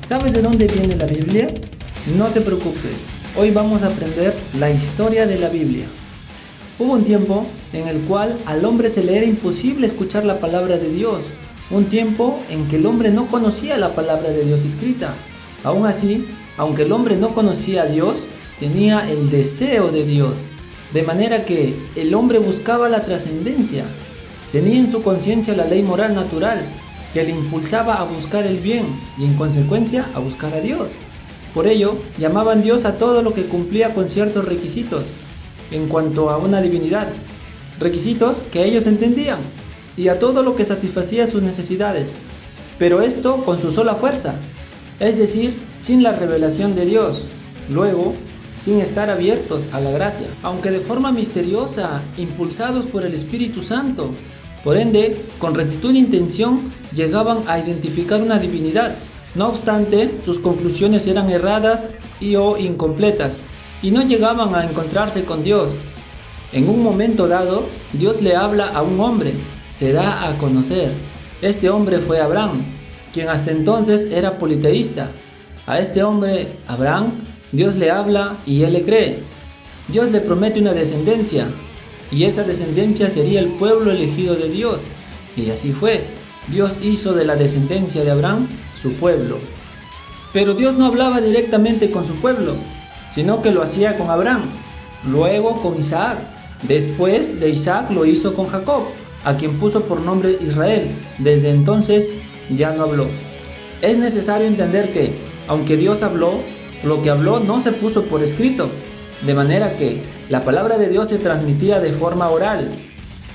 ¿Sabes de dónde viene la Biblia? No te preocupes, hoy vamos a aprender la historia de la Biblia. Hubo un tiempo en el cual al hombre se le era imposible escuchar la palabra de Dios. Un tiempo en que el hombre no conocía la palabra de Dios escrita. Aún así, aunque el hombre no conocía a Dios, tenía el deseo de Dios. De manera que el hombre buscaba la trascendencia. Tenía en su conciencia la ley moral natural, que le impulsaba a buscar el bien y en consecuencia a buscar a Dios. Por ello, llamaban Dios a todo lo que cumplía con ciertos requisitos en cuanto a una divinidad, requisitos que ellos entendían, y a todo lo que satisfacía sus necesidades, pero esto con su sola fuerza, es decir, sin la revelación de Dios, luego, sin estar abiertos a la gracia, aunque de forma misteriosa, impulsados por el Espíritu Santo. Por ende, con rectitud de intención, llegaban a identificar una divinidad. No obstante, sus conclusiones eran erradas o incompletas, y no llegaban a encontrarse con Dios. En un momento dado, Dios le habla a un hombre, se da a conocer. Este hombre fue Abraham, quien hasta entonces era politeísta. A este hombre, Abraham, Dios le habla y él le cree. Dios le promete una descendencia, y esa descendencia sería el pueblo elegido de Dios. Y así fue. Dios hizo de la descendencia de Abraham su pueblo. Pero Dios no hablaba directamente con su pueblo, sino que lo hacía con Abraham, luego con Isaac. Después de Isaac lo hizo con Jacob, a quien puso por nombre Israel. Desde entonces ya no habló. Es necesario entender que, aunque Dios habló, lo que habló no se puso por escrito, de manera que la palabra de Dios se transmitía de forma oral.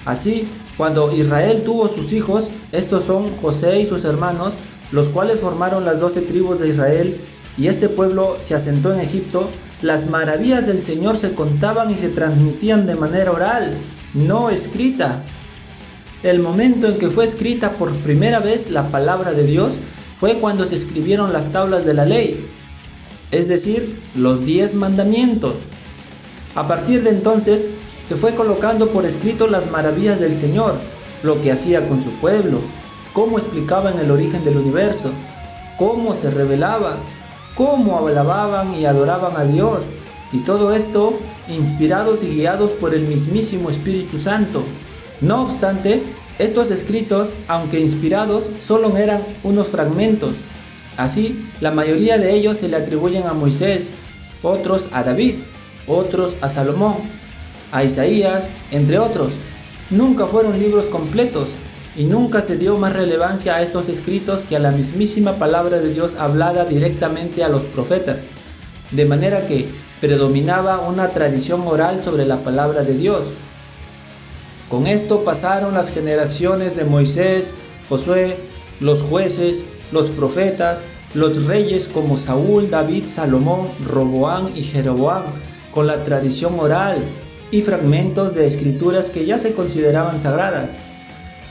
Así, cuando Israel tuvo sus hijos, estos son José y sus hermanos, los cuales formaron las 12 tribus de Israel, y este pueblo se asentó en Egipto, las maravillas del Señor se contaban y se transmitían de manera oral, no escrita. El momento en que fue escrita por primera vez la palabra de Dios fue cuando se escribieron las tablas de la ley, es decir, los 10 mandamientos. A partir de entonces se fue colocando por escrito las maravillas del Señor, lo que hacía con su pueblo, cómo explicaban el origen del universo, cómo se revelaba, cómo alababan y adoraban a Dios, y todo esto inspirados y guiados por el mismísimo Espíritu Santo. No obstante, estos escritos, aunque inspirados, solo eran unos fragmentos. Así, la mayoría de ellos se le atribuyen a Moisés, otros a David, otros a Salomón, a Isaías, entre otros. Nunca fueron libros completos, y nunca se dio más relevancia a estos escritos que a la mismísima palabra de Dios hablada directamente a los profetas, de manera que predominaba una tradición oral sobre la palabra de Dios. Con esto pasaron las generaciones de Moisés, Josué, los jueces, los profetas, los reyes como Saúl, David, Salomón, Roboam y Jeroboam, con la tradición oral y fragmentos de escrituras que ya se consideraban sagradas.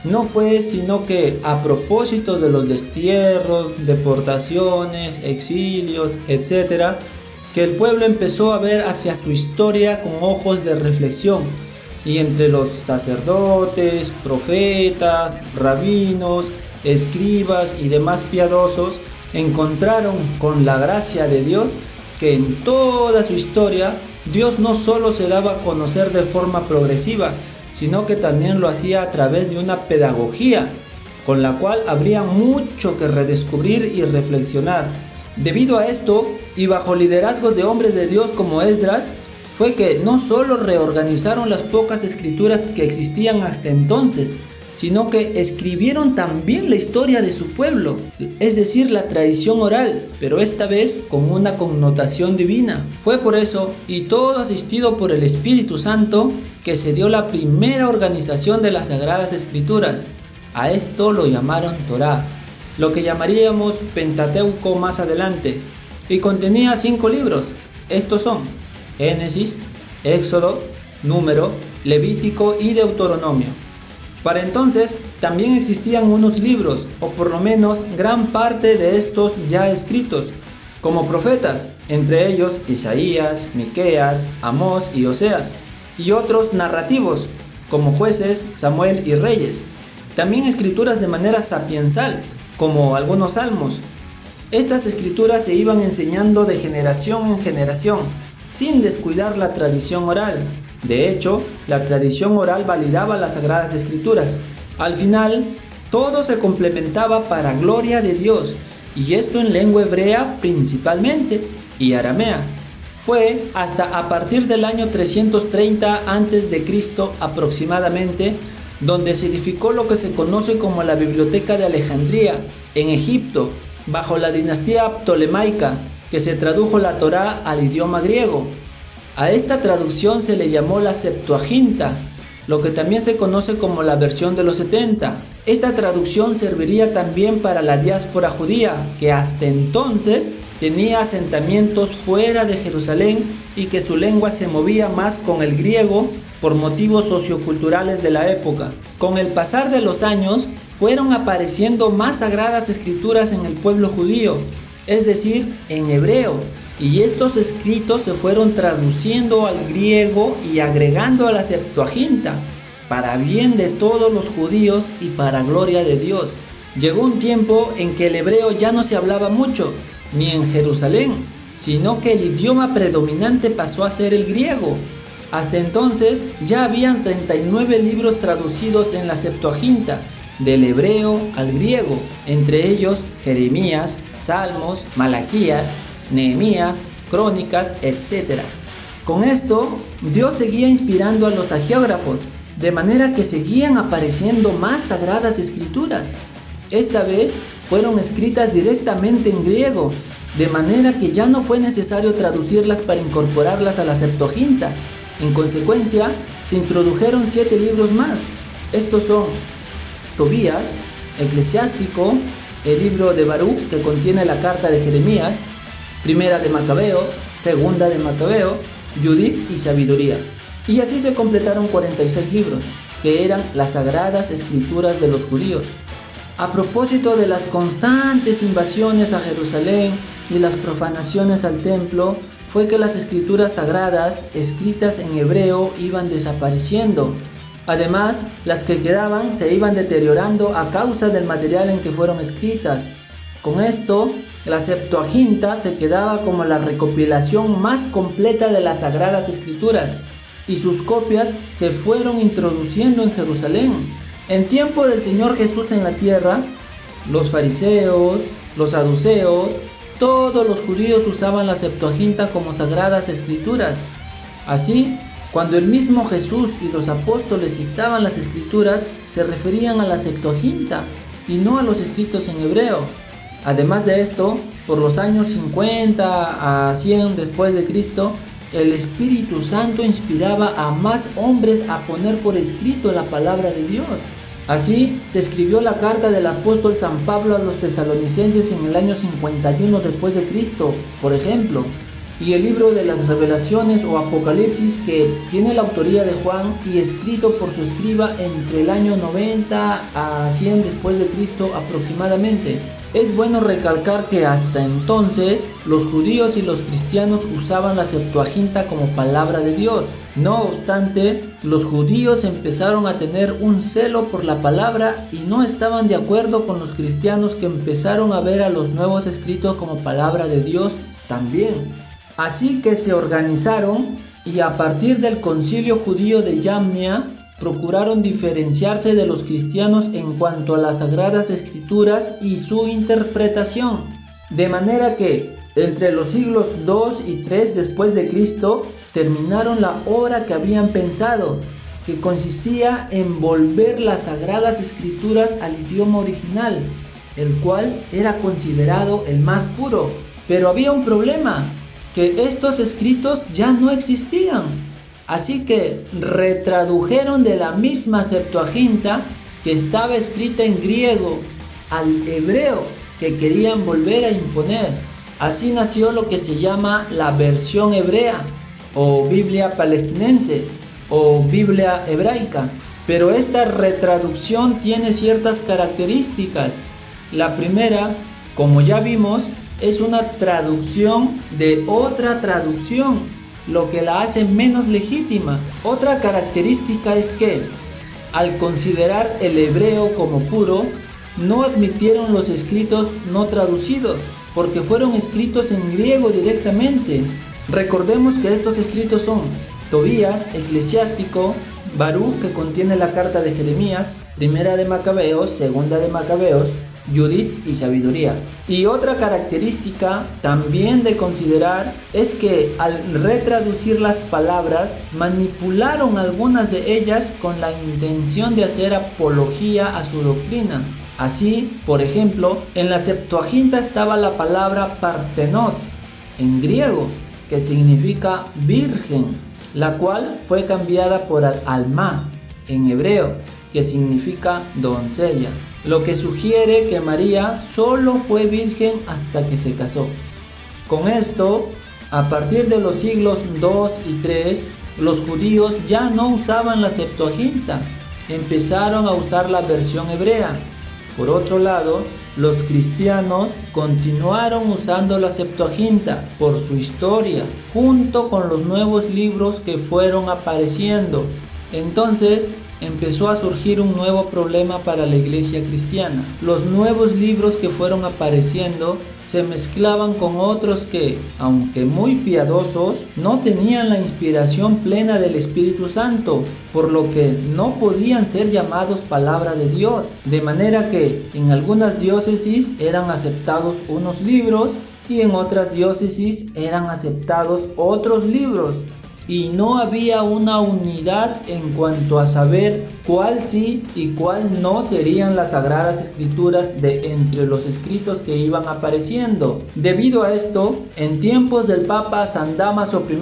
No fue sino que a propósito de los destierros, deportaciones, exilios, etc., que el pueblo empezó a ver hacia su historia con ojos de reflexión, y entre los sacerdotes, profetas, rabinos, escribas y demás piadosos encontraron con la gracia de Dios que en toda su historia Dios no solo se daba a conocer de forma progresiva, sino que también lo hacía a través de una pedagogía, con la cual habría mucho que redescubrir y reflexionar. Debido a esto, y bajo liderazgo de hombres de Dios como Esdras, fue que no solo reorganizaron las pocas escrituras que existían hasta entonces, sino que escribieron también la historia de su pueblo, es decir, la tradición oral, pero esta vez con una connotación divina. Fue por eso, y todo asistido por el Espíritu Santo, que se dio la primera organización de las Sagradas Escrituras. A esto lo llamaron Torá, lo que llamaríamos Pentateuco más adelante, y contenía 5 libros. Estos son Génesis, Éxodo, Número, Levítico y Deuteronomio. Para entonces también existían unos libros, o por lo menos gran parte de estos ya escritos, como profetas, entre ellos Isaías, Miqueas, Amós y Oseas, y otros narrativos, como Jueces, Samuel y Reyes. También escrituras de manera sapiensal, como algunos salmos. Estas escrituras se iban enseñando de generación en generación, sin descuidar la tradición oral. De hecho, la tradición oral validaba las sagradas escrituras. Al final, todo se complementaba para gloria de Dios, y esto en lengua hebrea principalmente y aramea. Fue hasta a partir del año 330 a.C. aproximadamente donde se edificó lo que se conoce como la Biblioteca de Alejandría, en Egipto, bajo la dinastía ptolemaica, que se tradujo la Torá al idioma griego. A esta traducción se le llamó la Septuaginta, lo que también se conoce como la versión de los 70. Esta traducción serviría también para la diáspora judía, que hasta entonces tenía asentamientos fuera de Jerusalén y que su lengua se movía más con el griego por motivos socioculturales de la época. Con el pasar de los años, fueron apareciendo más sagradas escrituras en el pueblo judío, es decir, en hebreo, y estos escritos se fueron traduciendo al griego y agregando a la Septuaginta, para bien de todos los judíos y para gloria de Dios. Llegó un tiempo en que el hebreo ya no se hablaba mucho, ni en Jerusalén, sino que el idioma predominante pasó a ser el griego. Hasta entonces ya habían 39 libros traducidos en la Septuaginta, del hebreo al griego, entre ellos Jeremías, Salmos, Malaquías, Nehemías, Crónicas, etc. Con esto, Dios seguía inspirando a los hagiógrafos, de manera que seguían apareciendo más sagradas escrituras. Esta vez fueron escritas directamente en griego, de manera que ya no fue necesario traducirlas para incorporarlas a la Septuaginta. En consecuencia, se introdujeron 7 libros más. Estos son Tobías, Eclesiástico, el libro de Baruch, que contiene la carta de Jeremías, Primera de Macabeo, Segunda de Macabeo, Judith y Sabiduría. Y así se completaron 46 libros, que eran las sagradas escrituras de los judíos. A propósito de las constantes invasiones a Jerusalén y las profanaciones al templo, fue que las escrituras sagradas escritas en hebreo iban desapareciendo. Además, las que quedaban se iban deteriorando a causa del material en que fueron escritas. Con esto, la Septuaginta se quedaba como la recopilación más completa de las sagradas escrituras, y sus copias se fueron introduciendo en Jerusalén. En tiempo del Señor Jesús en la tierra, los fariseos, los saduceos, todos los judíos usaban la Septuaginta como sagradas escrituras. Así, cuando el mismo Jesús y los apóstoles citaban las escrituras, se referían a la Septuaginta y no a los escritos en hebreo. Además de esto, por los años 50 a 100 después de Cristo, el Espíritu Santo inspiraba a más hombres a poner por escrito la palabra de Dios. Así se escribió la carta del apóstol San Pablo a los tesalonicenses en el año 51 después de Cristo, por ejemplo, y el libro de las Revelaciones o Apocalipsis, que tiene la autoría de Juan y escrito por su escriba entre el año 90 a 100 después de Cristo aproximadamente. Es bueno recalcar que hasta entonces los judíos y los cristianos usaban la Septuaginta como palabra de Dios. No obstante, los judíos empezaron a tener un celo por la palabra y no estaban de acuerdo con los cristianos, que empezaron a ver a los nuevos escritos como palabra de Dios también. Así que se organizaron y a partir del concilio judío de Yamnia procuraron diferenciarse de los cristianos en cuanto a las sagradas escrituras y su interpretación, de manera que entre los siglos 2 y 3 después de Cristo terminaron la obra que habían pensado, que consistía en volver las sagradas escrituras al idioma original, el cual era considerado el más puro. Pero había un problema, que estos escritos ya no existían. Así que retradujeron de la misma Septuaginta, que estaba escrita en griego, al hebreo, que querían volver a imponer. Así nació lo que se llama la versión hebrea, o Biblia palestinense, o Biblia hebraica. Pero esta retraducción tiene ciertas características. La primera, como ya vimos, es una traducción de otra traducción, lo que la hace menos legítima. Otra característica es que, al considerar el hebreo como puro, no admitieron los escritos no traducidos, porque fueron escritos en griego directamente. Recordemos que estos escritos son Tobías, Eclesiástico, Baruch, que contiene la carta de Jeremías, Primera de Macabeos, Segunda de Macabeos, Judith y Sabiduría. Y otra característica también de considerar es que al retraducir las palabras manipularon algunas de ellas con la intención de hacer apología a su doctrina. Así, por ejemplo, en la Septuaginta estaba la palabra partenos en griego, que significa virgen, la cual fue cambiada por alma en hebreo, que significa doncella, lo que sugiere que María solo fue virgen hasta que se casó. Con esto, a partir de los siglos II y III, los judíos ya no usaban la Septuaginta, empezaron a usar la versión hebrea. Por otro lado, los cristianos continuaron usando la Septuaginta por su historia, junto con los nuevos libros que fueron apareciendo. Entonces, empezó a surgir un nuevo problema para la iglesia cristiana. Los nuevos libros que fueron apareciendo se mezclaban con otros que, aunque muy piadosos, no tenían la inspiración plena del Espíritu Santo, por lo que no podían ser llamados palabra de Dios. De manera que en algunas diócesis eran aceptados unos libros y en otras diócesis eran aceptados otros libros. Y no había una unidad en cuanto a saber cuál sí y cuál no serían las sagradas escrituras de entre los escritos que iban apareciendo. Debido a esto, en tiempos del Papa San Dámaso I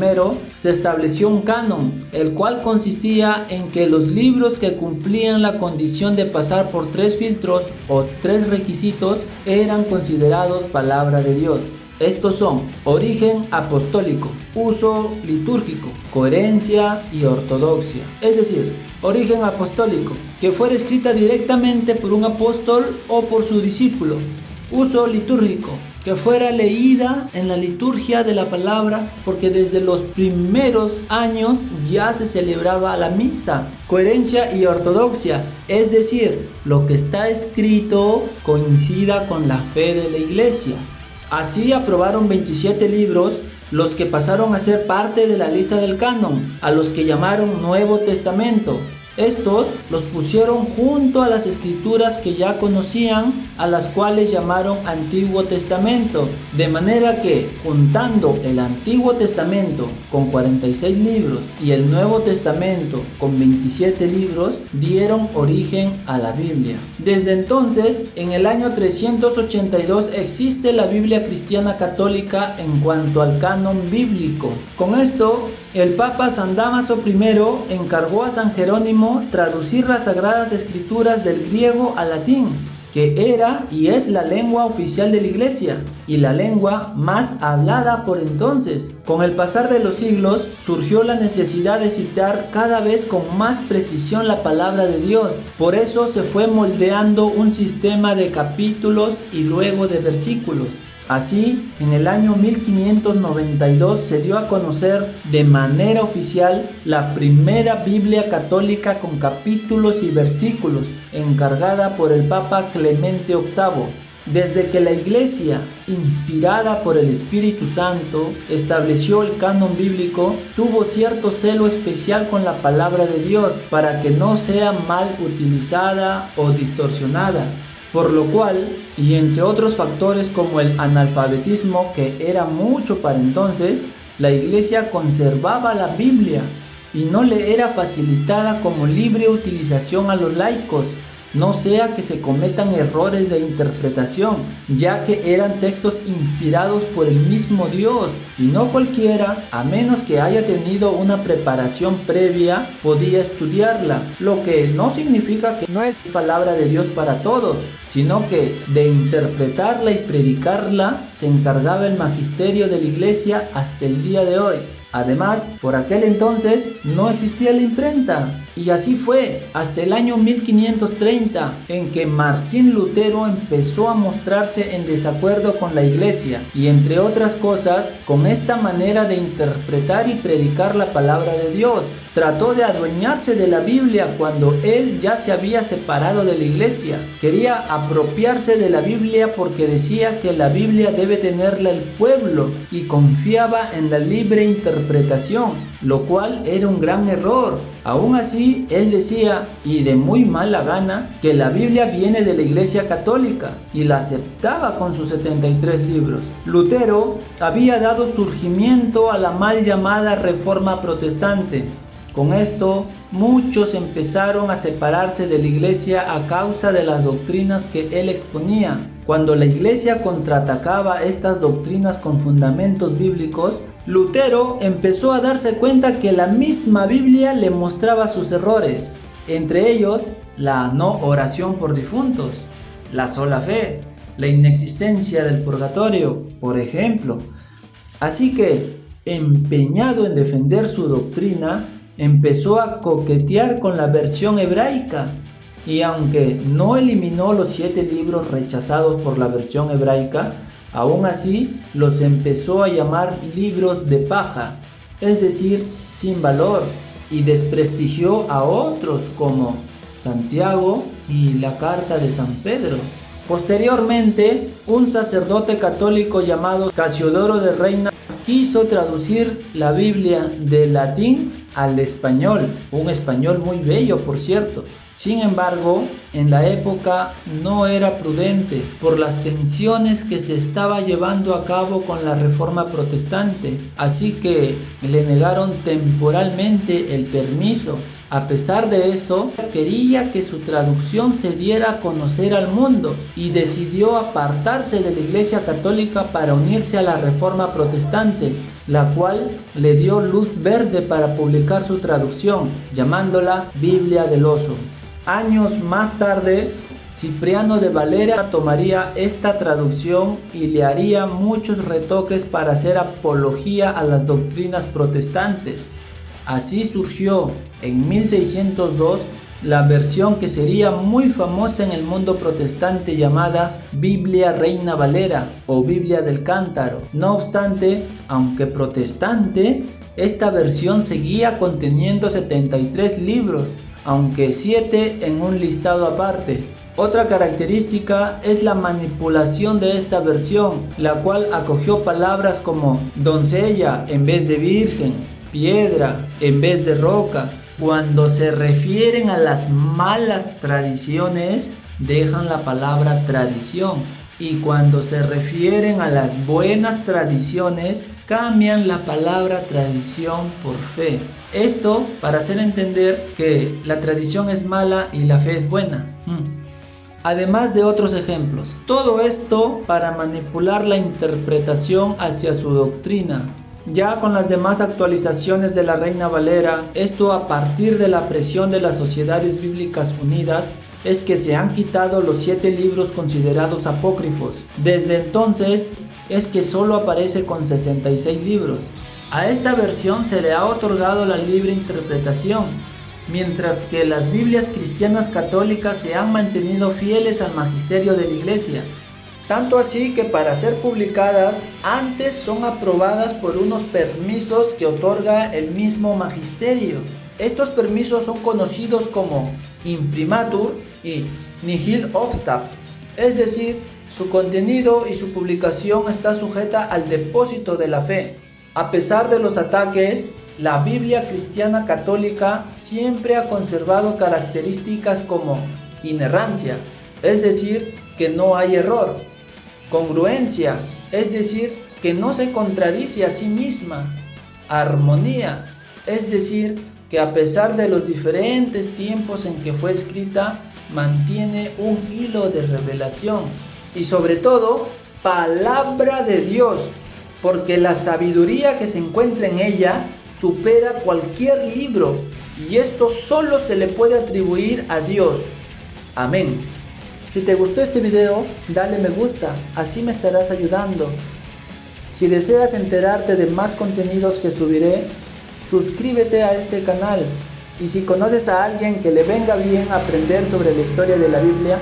se estableció un canon, el cual consistía en que los libros que cumplían la condición de pasar por 3 filtros o 3 requisitos eran considerados palabra de Dios. Estos son origen apostólico, uso litúrgico, coherencia y ortodoxia. Es decir, origen apostólico, que fuera escrita directamente por un apóstol o por su discípulo. Uso litúrgico, que fuera leída en la liturgia de la palabra, porque desde los primeros años ya se celebraba la misa. Coherencia y ortodoxia, es decir, lo que está escrito coincida con la fe de la iglesia. Así aprobaron 27 libros, los que pasaron a ser parte de la lista del canon, a los que llamaron Nuevo Testamento. Estos los pusieron junto a las escrituras que ya conocían, a las cuales llamaron Antiguo Testamento, de manera que, juntando el Antiguo Testamento con 46 libros y el Nuevo Testamento con 27 libros, dieron origen a la Biblia. Desde entonces, en el año 382 existe la Biblia cristiana católica en cuanto al canon bíblico. Con esto, el Papa San Dámaso I encargó a San Jerónimo traducir las Sagradas Escrituras del griego al latín, que era y es la lengua oficial de la Iglesia y la lengua más hablada por entonces. Con el pasar de los siglos surgió la necesidad de citar cada vez con más precisión la palabra de Dios. Por eso se fue moldeando un sistema de capítulos y luego de versículos. Así, en el año 1592 se dio a conocer de manera oficial la primera Biblia católica con capítulos y versículos, encargada por el Papa Clemente VIII. Desde que la Iglesia, inspirada por el Espíritu Santo, estableció el canon bíblico, tuvo cierto celo especial con la palabra de Dios para que no sea mal utilizada o distorsionada. Por lo cual, y entre otros factores como el analfabetismo, que era mucho para entonces, la Iglesia conservaba la Biblia y no le era facilitada como libre utilización a los laicos, no sea que se cometan errores de interpretación, ya que eran textos inspirados por el mismo Dios, y no cualquiera, a menos que haya tenido una preparación previa, podía estudiarla, lo que no significa que no es palabra de Dios para todos, sino que de interpretarla y predicarla se encargaba el magisterio de la Iglesia hasta el día de hoy. Además, por aquel entonces no existía la imprenta, y así fue hasta el año 1530 en que Martín Lutero empezó a mostrarse en desacuerdo con la Iglesia y, entre otras cosas, con esta manera de interpretar y predicar la palabra de Dios. trató de adueñarse de la Biblia cuando él ya se había separado de la iglesia. Quería apropiarse de la Biblia porque decía que la Biblia debe tenerla el pueblo y confiaba en la libre interpretación, lo cual era un gran error. Aún así, él decía, y de muy mala gana, que la Biblia viene de la Iglesia Católica y la aceptaba con sus 73 libros. Lutero había dado surgimiento a la mal llamada Reforma Protestante. Con esto, muchos empezaron a separarse de la Iglesia a causa de las doctrinas que él exponía. Cuando la Iglesia contraatacaba estas doctrinas con fundamentos bíblicos, Lutero empezó a darse cuenta que la misma Biblia le mostraba sus errores, entre ellos la no oración por difuntos, la sola fe, la inexistencia del purgatorio, por ejemplo. Así que, empeñado en defender su doctrina, empezó a coquetear con la versión hebraica, y aunque no eliminó los 7 libros rechazados por la versión hebraica, aún así los empezó a llamar libros de paja, es decir, sin valor, y desprestigió a otros como Santiago y la carta de San Pedro. Posteriormente, un sacerdote católico llamado Casiodoro de Reina quiso traducir la Biblia del latín al español, un español muy bello, por cierto. Sin embargo, en la época no era prudente por las tensiones que se estaba llevando a cabo con la Reforma Protestante, así que le negaron temporalmente el permiso. A pesar de eso, quería que su traducción se diera a conocer al mundo y decidió apartarse de la Iglesia Católica para unirse a la Reforma Protestante, la cual le dio luz verde para publicar su traducción, llamándola Biblia del Oso. Años más tarde, Cipriano de Valera tomaría esta traducción y le haría muchos retoques para hacer apología a las doctrinas protestantes. Así surgió en 1602 la versión que sería muy famosa en el mundo protestante llamada Biblia Reina Valera o Biblia del Cántaro. No obstante, aunque protestante, esta versión seguía conteniendo 73 libros, aunque 7 en un listado aparte. Otra característica es la manipulación de esta versión, la cual acogió palabras como doncella en vez de virgen, piedra en vez de roca. Cuando se refieren a las malas tradiciones, dejan la palabra tradición. Y cuando se refieren a las buenas tradiciones, cambian la palabra tradición por fe. Esto para hacer entender que la tradición es mala y la fe es buena. Además de otros ejemplos. Todo esto para manipular la interpretación hacia su doctrina. Ya con las demás actualizaciones de la Reina Valera, esto a partir de la presión de las Sociedades Bíblicas Unidas, es que se han quitado los 7 libros considerados apócrifos. Desde entonces es que solo aparece con 66 libros. A esta versión se le ha otorgado la libre interpretación, mientras que las Biblias cristianas católicas se han mantenido fieles al magisterio de la Iglesia. Tanto así que para ser publicadas, antes son aprobadas por unos permisos que otorga el mismo magisterio. Estos permisos son conocidos como imprimatur y nihil obstat, es decir, su contenido y su publicación está sujeta al depósito de la fe. A pesar de los ataques, la Biblia cristiana católica siempre ha conservado características como inerrancia, es decir, que no hay error, congruencia, es decir, que no se contradice a sí misma, armonía, es decir, que a pesar de los diferentes tiempos en que fue escrita, mantiene un hilo de revelación y sobre todo, palabra de Dios, porque la sabiduría que se encuentra en ella supera cualquier libro y esto solo se le puede atribuir a Dios. Amén. Si te gustó este video, dale me gusta, así me estarás ayudando. Si deseas enterarte de más contenidos que subiré, suscríbete a este canal. Y si conoces a alguien que le venga bien aprender sobre la historia de la Biblia,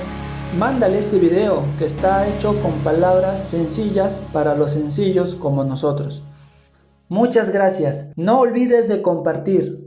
mándale este video que está hecho con palabras sencillas para los sencillos como nosotros. Muchas gracias. No olvides de compartir.